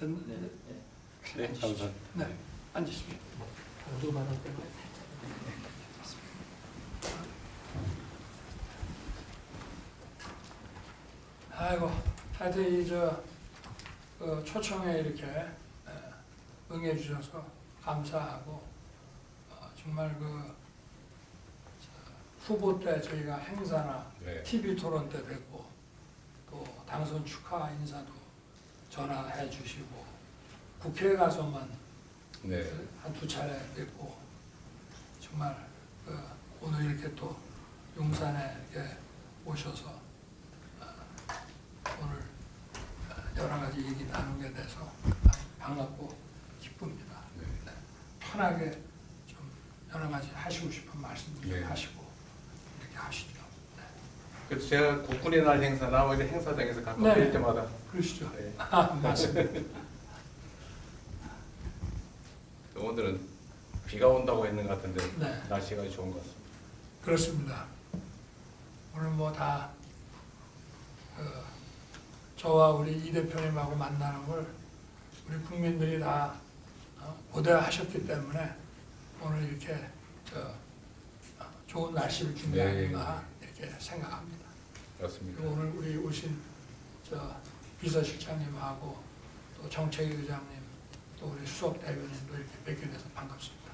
네, 감사합니다. 네, 앉으십시오. 공조만 할 때만. 아이고, 하여튼 초청에 이렇게 응해 주셔서 감사하고 정말 후보 때 저희가 행사나 네. TV 토론 때 뵙고 또 당선 축하 인사도 전화해 주시고 국회에 가서만 네. 한 두 차례 뵙고 정말 오늘 이렇게 또 용산에 이렇게 오셔서 오늘 여러 가지 얘기 나누게 돼서 반갑고 기쁩니다. 네. 네. 편하게 좀 여러 가지 하시고 싶은 말씀도 네. 하시고 이렇게 하시죠. 네. 그래서 제가 국군의 날 행사나 뭐 이런 행사장에서 가끔 네. 뵐 때마다 그러시죠. 네. 맞습니다. 또 오늘은 비가 온다고 했는 것 같은데 네. 날씨가 좋은 것 같습니다. 그렇습니다. 오늘 뭐 다 저와 우리 이 대표님하고 만나는 걸 우리 국민들이 다 고대하셨기 때문에 오늘 이렇게 좋은 날씨를 준 게 네. 아닌가 이렇게 생각합니다. 그렇습니다. 그리고 오늘 우리 오신 비서실장님하고 또 정책위 의장님 또 우리 수석 대변인도 이렇게 뵙게 돼서 반갑습니다.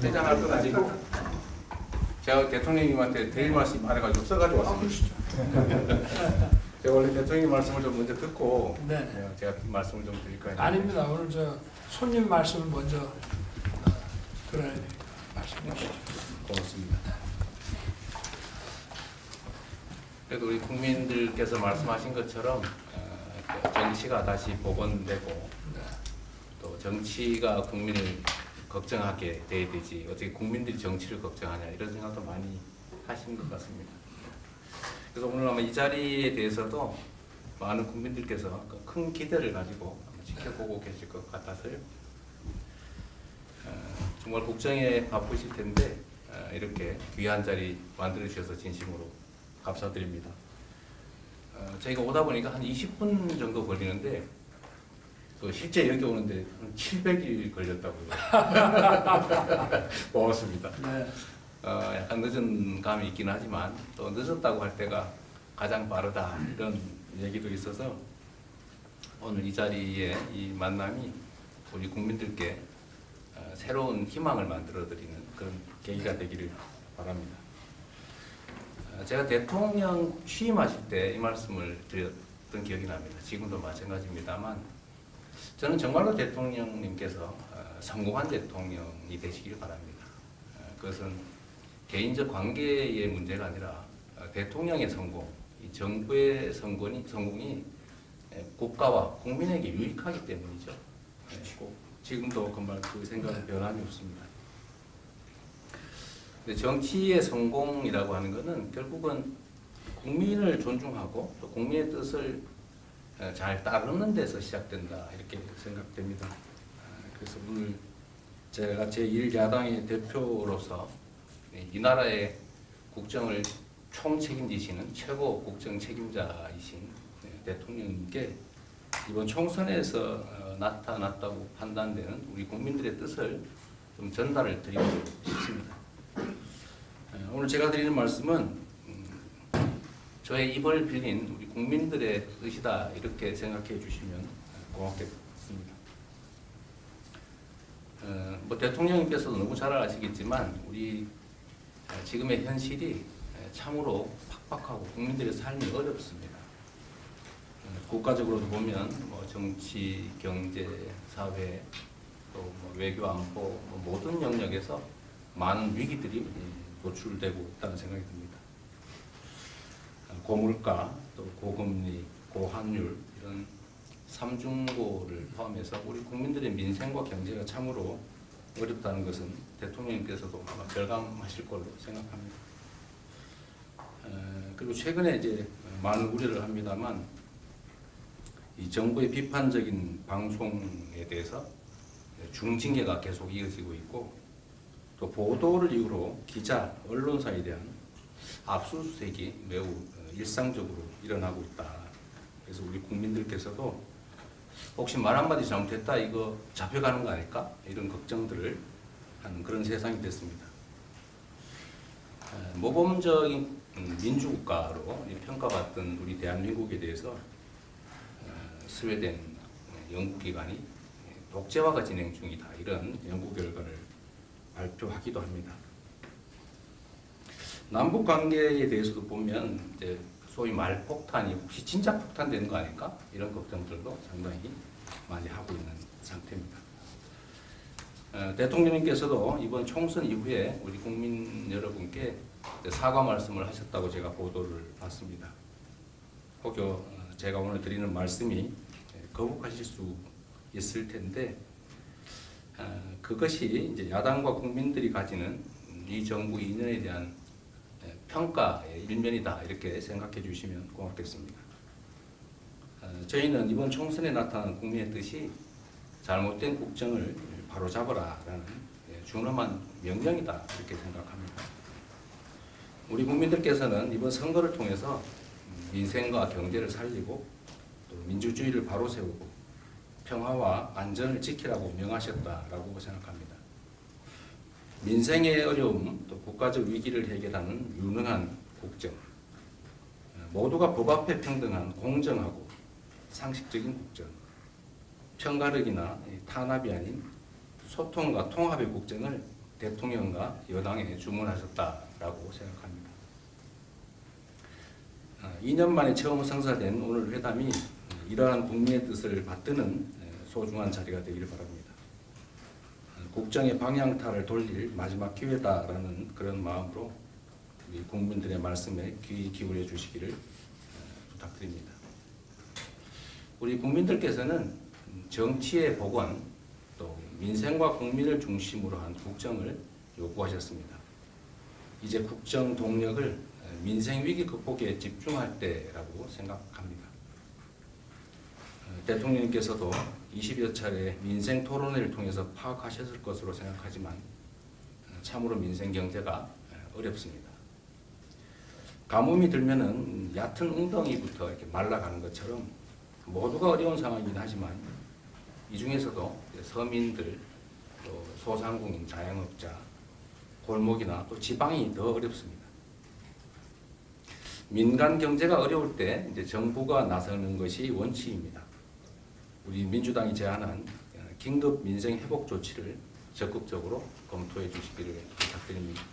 퇴장할 건 아니고 제가 대통령님한테 드릴 말씀이 많아가지고 써가지고 왔습니다. 그러시죠. 제가 원래 대통령 말씀을 좀 먼저 듣고 네. 제가 말씀을 좀 드릴까 했는데 아닙니다. 오늘 손님 말씀을 먼저 들어야 되니까 말씀해 주시죠. 고맙습니다. 그래도 우리 국민들께서 말씀하신 것처럼 정치가 다시 복원되고 네. 또 정치가 국민을 걱정하게 돼야 되지 어떻게 국민들이 정치를 걱정하냐 이런 생각도 많이 하신 것 같습니다. 그래서 오늘 아마 이 자리에 대해서도 많은 국민들께서 큰 기대를 가지고 지켜보고 계실 것 같아서요. 정말 국정에 바쁘실 텐데 이렇게 귀한 자리 만들어 주셔서 진심으로 감사드립니다. 저희가 오다 보니까 한 20분 정도 걸리는데 또 실제 여기 오는데 한 700일 걸렸다고요. 고맙습니다. 네. 약간 늦은 감이 있긴 하지만 또 늦었다고 할 때가 가장 빠르다 이런 얘기도 있어서 오늘 이 자리에 이 만남이 우리 국민들께 새로운 희망을 만들어드리는 그런 계기가 되기를 바랍니다. 제가 대통령 취임하실 때 이 말씀을 드렸던 기억이 납니다. 지금도 마찬가지입니다만 저는 정말로 대통령님께서 성공한 대통령이 되시기를 바랍니다. 그것은 개인적 관계의 문제가 아니라 대통령의 성공, 이 정부의 성공이 국가와 국민에게 유익하기 때문이죠. 지금도 정말 그 생각은 변함이 없습니다. 근데 정치의 성공이라고 하는 것은 결국은 국민을 존중하고 또 국민의 뜻을 잘 따르는 데서 시작된다 이렇게 생각됩니다. 그래서 오늘 제가 제1야당의 대표로서 이 나라의 국정을 총책임지시는 최고 국정 책임자이신 대통령님께 이번 총선에서 나타났다고 판단되는 우리 국민들의 뜻을 좀 전달을 드리고 싶습니다. 오늘 제가 드리는 말씀은 저의 입을 빌린 우리 국민들의 뜻이다 이렇게 생각해 주시면 고맙겠습니다. 뭐 대통령님께서도 너무 잘 아시겠지만 우리 지금의 현실이 참으로 팍팍하고 국민들의 삶이 어렵습니다. 국가적으로도 보면 뭐 정치, 경제, 사회, 또 뭐 외교, 안보 뭐 모든 영역에서 많은 위기들이 노출되고 있다는 생각이 듭니다. 고물가, 또 고금리, 고환율 이런 삼중고를 포함해서 우리 국민들의 민생과 경제가 참으로 어렵다는 것은 대통령님께서도 아마 절감하실 걸로 생각합니다. 그리고 최근에 이제 많은 우려를 합니다만 이 정부의 비판적인 방송에 대해서 중징계가 계속 이어지고 있고 또 보도를 이유로 기자, 언론사에 대한 압수수색이 매우 일상적으로 일어나고 있다. 그래서 우리 국민들께서도 혹시 말 한마디 잘못했다 이거 잡혀가는 거 아닐까? 이런 걱정들을 하는 그런 세상이 됐습니다. 모범적인 민주국가로 평가받던 우리 대한민국에 대해서 스웨덴 연구기관이 독재화가 진행 중이다. 이런 연구 결과를 발표하기도 합니다. 남북 관계에 대해서도 보면 이제 소위 말폭탄이 혹시 진짜 폭탄되는 거 아닐까? 이런 걱정들도 상당히 많이 하고 있는 상태입니다. 대통령님께서도 이번 총선 이후에 우리 국민 여러분께 사과 말씀을 하셨다고 제가 보도를 봤습니다. 혹여 제가 오늘 드리는 말씀이 거북하실 수 있을 텐데 그것이 이제 야당과 국민들이 가지는 이 정부 2년에 대한 평가의 일면이다 이렇게 생각해 주시면 고맙겠습니다. 저희는 이번 총선에 나타난 국민의 뜻이 잘못된 국정을 바로잡으라라는 중함한 명령이다 이렇게 생각합니다. 우리 국민들께서는 이번 선거를 통해서 민생과 경제를 살리고 또 민주주의를 바로 세우고 평화와 안전을 지키라고 명하셨다라고 생각합니다. 민생의 어려움, 또 국가적 위기를 해결하는 유능한 국정, 모두가 법 앞에 평등한 공정하고 상식적인 국정, 편가르기나 탄압이 아닌 소통과 통합의 국정을 대통령과 여당에 주문하셨다라고 생각합니다. 2년 만에 처음 성사된 오늘 회담이 이러한 국민의 뜻을 받드는 소중한 자리가 되기를 바랍니다. 국정의 방향타를 돌릴 마지막 기회다라는 그런 마음으로 우리 국민들의 말씀에 귀 기울여 주시기를 부탁드립니다. 우리 국민들께서는 정치의 복원, 또 민생과 국민을 중심으로 한 국정을 요구하셨습니다. 이제 국정 동력을 민생 위기 극복에 집중할 때라고 생각합니다. 대통령님께서도 20여 차례 민생 토론회를 통해서 파악하셨을 것으로 생각하지만 참으로 민생 경제가 어렵습니다. 가뭄이 들면은 얕은 웅덩이부터 이렇게 말라가는 것처럼 모두가 어려운 상황이긴 하지만 이 중에서도 서민들, 또 소상공인, 자영업자, 골목이나 또 지방이 더 어렵습니다. 민간 경제가 어려울 때 이제 정부가 나서는 것이 원칙입니다. 우리 민주당이 제안한 긴급 민생 회복 조치를 적극적으로 검토해 주시기를 부탁드립니다.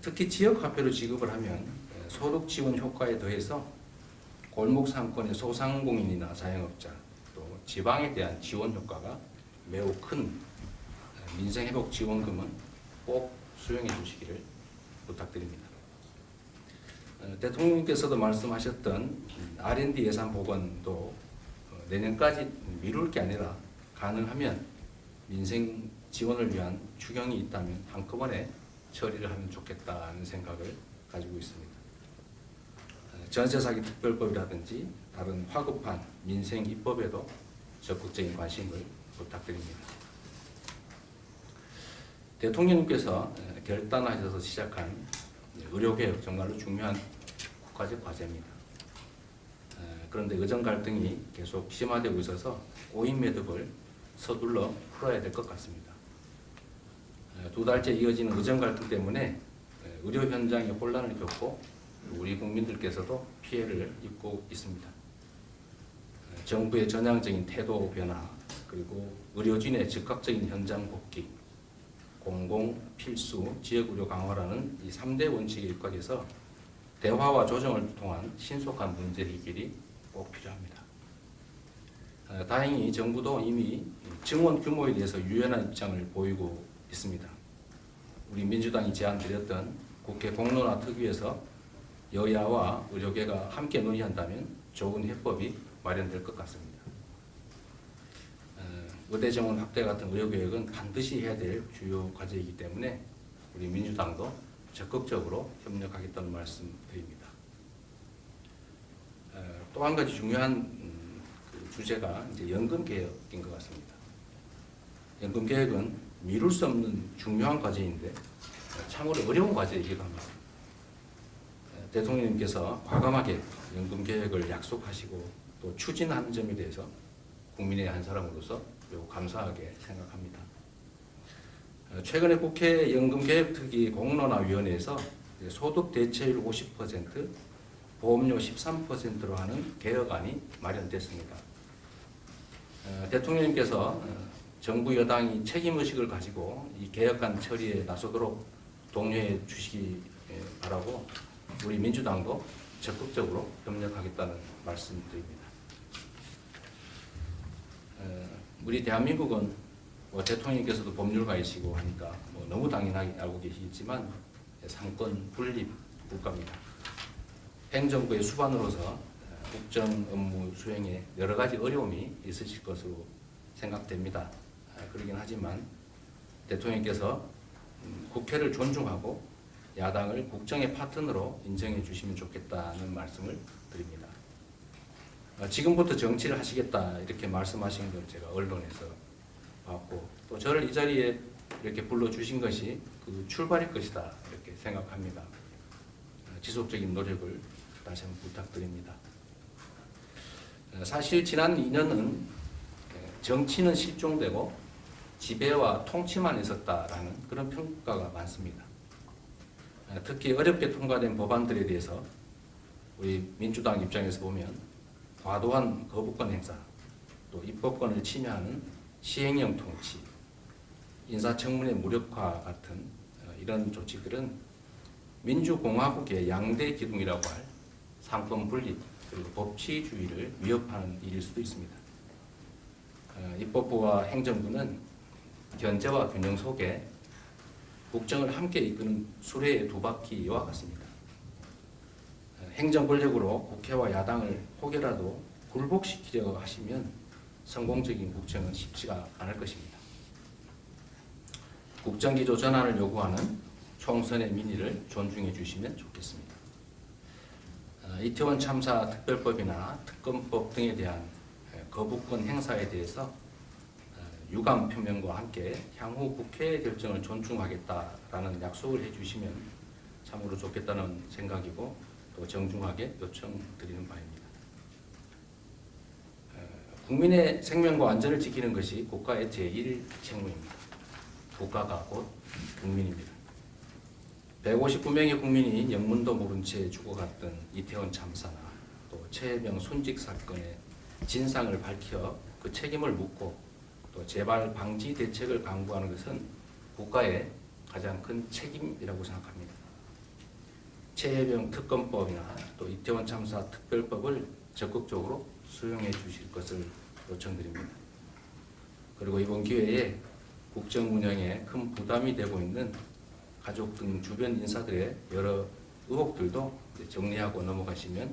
특히 지역 화폐로 지급을 하면 소득 지원 효과에 더해서 골목 상권의 소상공인이나 자영업자 또 지방에 대한 지원 효과가 매우 큰 민생 회복 지원금은 꼭 수용해 주시기를 부탁드립니다. 대통령님께서도 말씀하셨던 R&D 예산 복원도 내년까지 미룰 게 아니라 가능하면 민생 지원을 위한 추경이 있다면 한꺼번에 처리를 하면 좋겠다는 생각을 가지고 있습니다. 전세 사기 특별법이라든지 다른 화급한 민생 입법에도 적극적인 관심을 부탁드립니다. 대통령님께서 결단하셔서 시작한 의료개혁 정말로 중요한 국가적 과제입니다. 그런데 의정 갈등이 계속 심화되고 있어서 오인 매듭을 서둘러 풀어야 될 것 같습니다. 2달째 이어지는 의정 갈등 때문에 의료 현장에 혼란을 겪고 우리 국민들께서도 피해를 입고 있습니다. 정부의 전향적인 태도 변화, 그리고 의료진의 즉각적인 현장 복귀, 공공, 필수, 지역의료 강화라는 이 3대 원칙에 입각해서 대화와 조정을 통한 신속한 문제 해결이 꼭 필요합니다. 다행히 정부도 이미 증원 규모에 대해서 유연한 입장을 보이고 있습니다. 우리 민주당이 제안드렸던 국회 공론화 특위에서 여야와 의료계가 함께 논의한다면 좋은 해법이 마련될 것 같습니다. 의대 정원 확대 같은 의료개혁은 반드시 해야 될 주요 과제이기 때문에 우리 민주당도 적극적으로 협력하겠다는 말씀 드립니다. 또 한 가지 중요한 주제가 이제 연금 개혁인 것 같습니다. 연금 개혁은 미룰 수 없는 중요한 과제인데 참으로 어려운 과제이기도 합니다. 대통령님께서 과감하게 연금 개혁을 약속하시고 또 추진하는 점에 대해서 국민의 한 사람으로서 매우 감사하게 생각합니다. 최근에 국회 연금개혁특위 공론화위원회에서 소득 대체율 50%, 보험료 13%로 하는 개혁안이 마련됐습니다. 대통령님께서 정부 여당이 책임의식을 가지고 이 개혁안 처리에 나서도록 독려해 주시기 바라고 우리 민주당도 적극적으로 협력하겠다는 말씀드립니다. 우리 대한민국은 대통령님께서도 법률가이시고 하니까 너무 당연하게 알고 계시겠지만 상권 분립 국가입니다. 행정부의 수반으로서 국정 업무 수행에 여러 가지 어려움이 있으실 것으로 생각됩니다. 그러긴 하지만 대통령께서 국회를 존중하고 야당을 국정의 파트너로 인정해 주시면 좋겠다는 말씀을 드립니다. 지금부터 정치를 하시겠다 이렇게 말씀하신 걸 제가 언론에서 봤고 또 저를 이 자리에 이렇게 불러주신 것이 그 출발일 것이다 이렇게 생각합니다. 지속적인 노력을 다시 한번 부탁드립니다. 사실 지난 2년은 정치는 실종되고 지배와 통치만 있었다라는 그런 평가가 많습니다. 특히 어렵게 통과된 법안들에 대해서 우리 민주당 입장에서 보면 과도한 거부권 행사, 또 입법권을 침해하는 시행령 통치, 인사청문회 무력화 같은 이런 조치들은 민주공화국의 양대 기둥이라고 할 상권 분립 그리고 법치주의를 위협하는 일일 수도 있습니다. 입법부와 행정부는 견제와 균형 속에 국정을 함께 이끄는 수레의 두 바퀴와 같습니다. 행정 권력으로 국회와 야당을 혹여라도 굴복시키려고 하시면 성공적인 국정은 쉽지가 않을 것입니다. 국정기조 전환을 요구하는 총선의 민의를 존중해 주시면 좋겠습니다. 이태원 참사 특별법이나 특검법 등에 대한 거부권 행사에 대해서 유감 표명과 함께 향후 국회의 결정을 존중하겠다라는 약속을 해주시면 참으로 좋겠다는 생각이고 또 정중하게 요청드리는 바입니다. 국민의 생명과 안전을 지키는 것이 국가의 제1 책무입니다. 국가가 곧 국민입니다. 159명의 국민이 영문도 모른 채 죽어갔던 이태원 참사나 또 최혜병 순직 사건의 진상을 밝혀 그 책임을 묻고 또 재발 방지 대책을 강구하는 것은 국가의 가장 큰 책임이라고 생각합니다. 최혜병 특검법이나 또 이태원 참사 특별법을 적극적으로 수용해 주실 것을 요청드립니다. 그리고 이번 기회에 국정 운영에 큰 부담이 되고 있는 가족 등 주변 인사들의 여러 의혹들도 정리하고 넘어가시면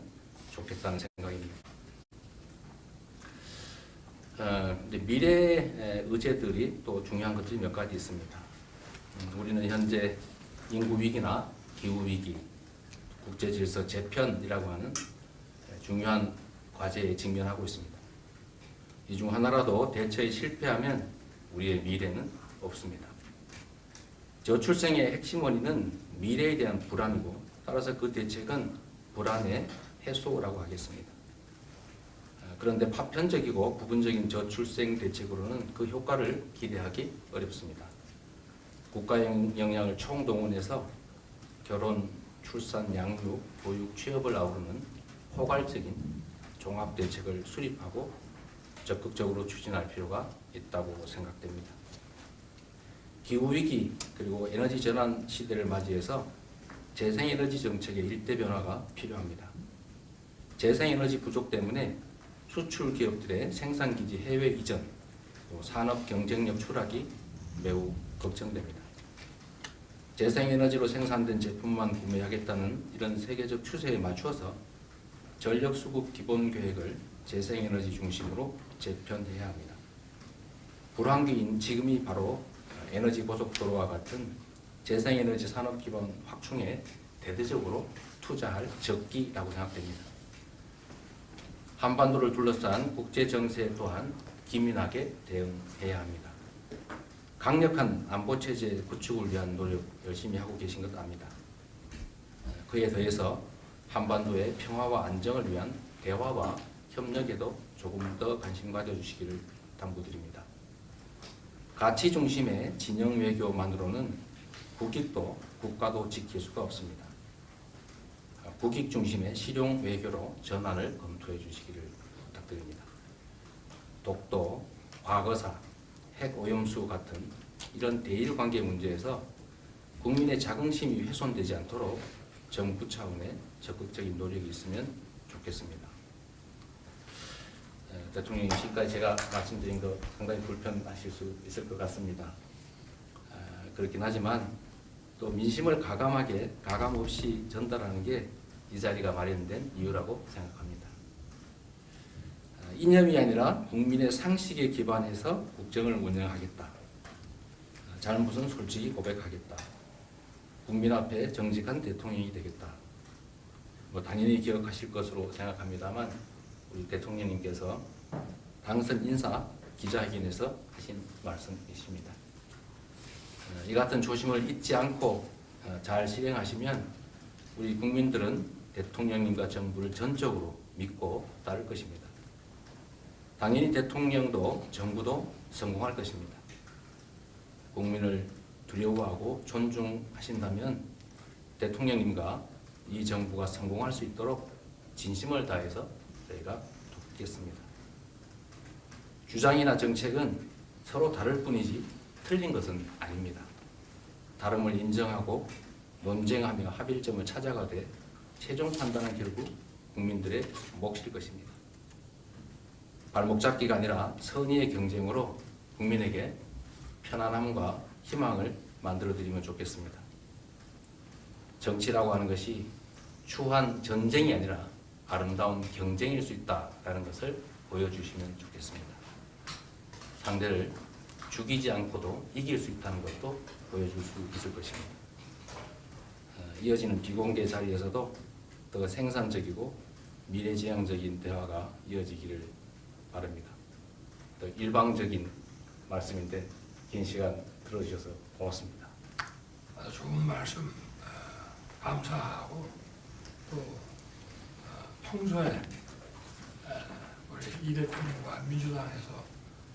좋겠다는 생각입니다. 미래의 의제들이 또 중요한 것들이 몇 가지 있습니다. 우리는 현재 인구 위기나 기후 위기, 국제 질서 재편이라고 하는 중요한 과제에 직면하고 있습니다. 이 중 하나라도 대처에 실패하면 우리의 미래는 없습니다. 저출생의 핵심 원인은 미래에 대한 불안이고 따라서 그 대책은 불안의 해소라고 하겠습니다. 그런데 파편적이고 부분적인 저출생 대책으로는 그 효과를 기대하기 어렵습니다. 국가 역량을 총동원해서 결혼, 출산, 양육, 보육, 취업을 아우르는 포괄적인 종합대책을 수립하고 적극적으로 추진할 필요가 있다고 생각됩니다. 기후위기 그리고 에너지 전환 시대를 맞이해서 재생에너지 정책의 일대 변화가 필요합니다. 재생에너지 부족 때문에 수출 기업들의 생산기지 해외 이전, 또 산업 경쟁력 추락이 매우 걱정됩니다. 재생에너지로 생산된 제품만 구매하겠다는 이런 세계적 추세에 맞추어서 전력수급 기본계획을 재생에너지 중심으로 재편해야 합니다. 불황기인 지금이 바로 에너지 고속도로와 같은 재생에너지 산업 기반 확충에 대대적으로 투자할 적기라고 생각됩니다. 한반도를 둘러싼 국제 정세 또한 기민하게 대응해야 합니다. 강력한 안보 체제 구축을 위한 노력 열심히 하고 계신 것 압니다. 그에 더해서 한반도의 평화와 안정을 위한 대화와 협력에도 조금 더 관심 가져주시기를 당부드립니다. 가치 중심의 진영 외교만으로는 국익도 국가도 지킬 수가 없습니다. 국익 중심의 실용 외교로 전환을 검토해 주시기를 부탁드립니다. 독도, 과거사, 핵 오염수 같은 이런 대일 관계 문제에서 국민의 자긍심이 훼손되지 않도록 정부 차원의 적극적인 노력이 있으면 좋겠습니다. 대통령님, 지금까지 제가 말씀드린 거 상당히 불편하실 수 있을 것 같습니다. 그렇긴 하지만 또 민심을 가감 없이 전달하는 게 이 자리가 마련된 이유라고 생각합니다. 이념이 아니라 국민의 상식에 기반해서 국정을 운영하겠다. 잘못은 솔직히 고백하겠다. 국민 앞에 정직한 대통령이 되겠다. 당연히 기억하실 것으로 생각합니다만 우리 대통령님께서 당선 인사 기자회견에서 하신 말씀이십니다. 이 같은 조심을 잊지 않고 잘 실행하시면 우리 국민들은 대통령님과 정부를 전적으로 믿고 따를 것입니다. 당연히 대통령도 정부도 성공할 것입니다. 국민을 두려워하고 존중하신다면 대통령님과 이 정부가 성공할 수 있도록 진심을 다해서 저희가 돕겠습니다. 주장이나 정책은 서로 다를 뿐이지 틀린 것은 아닙니다. 다름을 인정하고 논쟁하며 합일점을 찾아가되 최종 판단은 결국 국민들의 몫일 것입니다. 발목 잡기가 아니라 선의의 경쟁으로 국민에게 편안함과 희망을 만들어드리면 좋겠습니다. 정치라고 하는 것이 추한 전쟁이 아니라 아름다운 경쟁일 수 있다라는 것을 보여주시면 좋겠습니다. 상대를 죽이지 않고도 이길 수 있다는 것도 보여줄 수 있을 것입니다. 이어지는 비공개 자리에서도 더 생산적이고 미래지향적인 대화가 이어지기를 바랍니다. 더 일방적인 말씀인데 긴 시간 들어주셔서 고맙습니다. 좋은 말씀 감사하고 또 평소에 우리 이 대표님과 민주당에서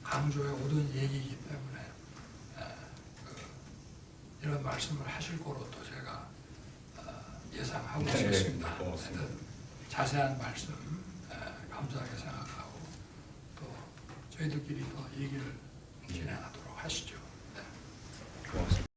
강조해 오던 얘기이기 때문에 이런 말씀을 하실 거로 또 제가 예상하고 있었습니다. 고맙습니다. 자세한 말씀 감사하게 생각하고 또 저희들끼리 더 얘기를 진행하도록 하시죠.